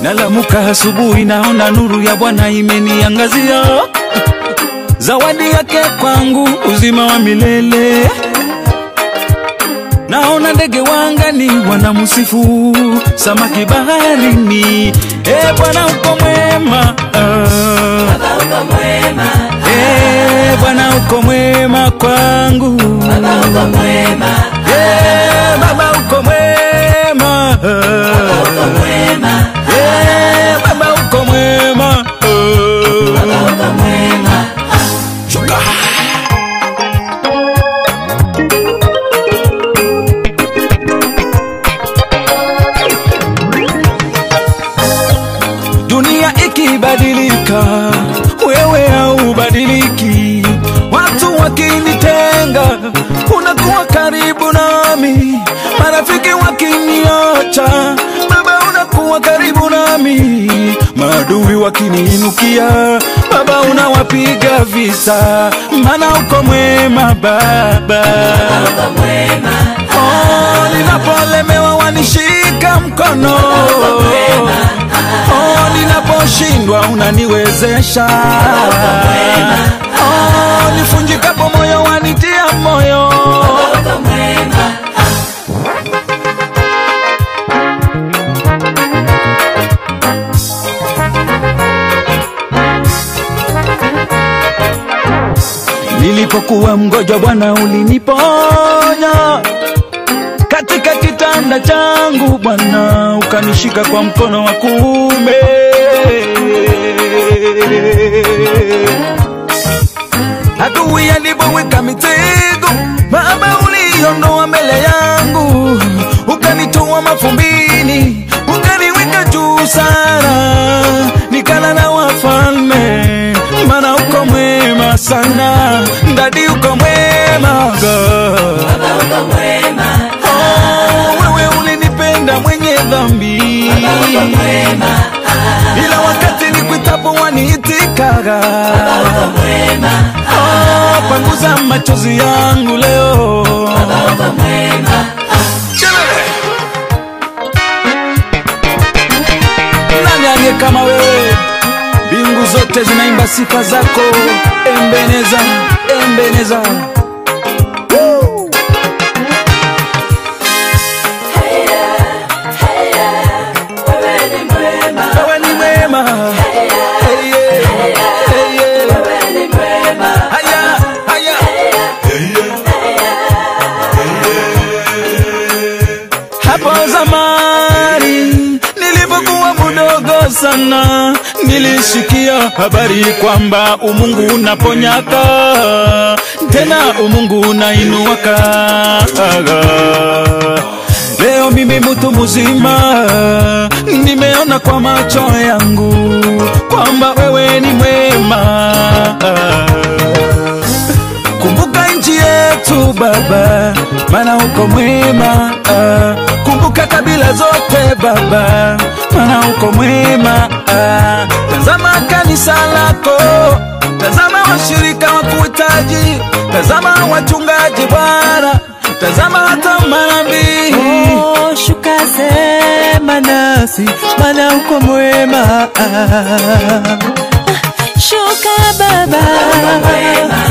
Nalamuka asubuhi naona nuru ya Bwana imeniangazia. Zawadi yake kwangu uzima wa milele. Naona ndege wangani wanamusifu, samaki baharini. Bwana uko mwema, Baba uko mwema, Bwana uko mwema kwangu. Baba uko mwema, Baba uko mwema, Baba uko mwema, Baba uko mwema, Baba uko mwema. Shuka. Dunia ikibadilika, wewe haubadiliki. Watu wakinitenga, unakuwa karibu nami. Marafiki wakiniacha, Baba unakuwa karibu nami. Maadui wakiniinukia, Baba unawapiga vita. Maana uko mwema Baba, Baba uko mwema, ninapolemewa wanishika mkono. Baba uko mwema, Ninaposhindwa unaniwezesha. Nifunjikapo moyo wanitia moyo. Baba uko mwema. Nilipokuwa mgonjwa Bwana uliniponya. Katika kitanda changu Bwana ukanishika kwa mkono wa kuume. Adui alipoweka mitego, Baba uliondoa mbele yangu. Ukanitoa mafumbini, ukaniweka juu sana. Nikala na wafalme, maana uko mwema sana. Ndadi uko mwema God, Baba uko mwema, wewe ulinipenda mwenye dhambi. Baba uko mwema, Ila wakati nikuitapo waniitikaga. Baba uko mwema, Panguza machozi yangu leo. Baba uko mwema. Nani aliye kama wewe? Mbingu zote zinaimba sifa zako. Embeneza, embeneza. Woo! Wewe ni mwema, Wewe ni mwema. Hey, yeah. Hey, yeah. wewe ni mwema, Haya, haya. Hapo zamani nilipokuwa mdogo sana, nilishikia habari kwamba umungu unaponyaka, tena umungu unainuaka. Leo mimi mtu mzima nimeona kwa macho yangu kwamba wewe ni mwema. Kumbuka nchi yetu Baba, maana uko mwema. Kumbuka kabila zote Baba, maana uko mwema. Tazama kanisa lako, tazama washirika wa kuhitaji, tazama wachungaji Bwana, tazama hata manabii. Shuka sema nasi, maana uko mwema. Shuka Baba, Baba uko mwema,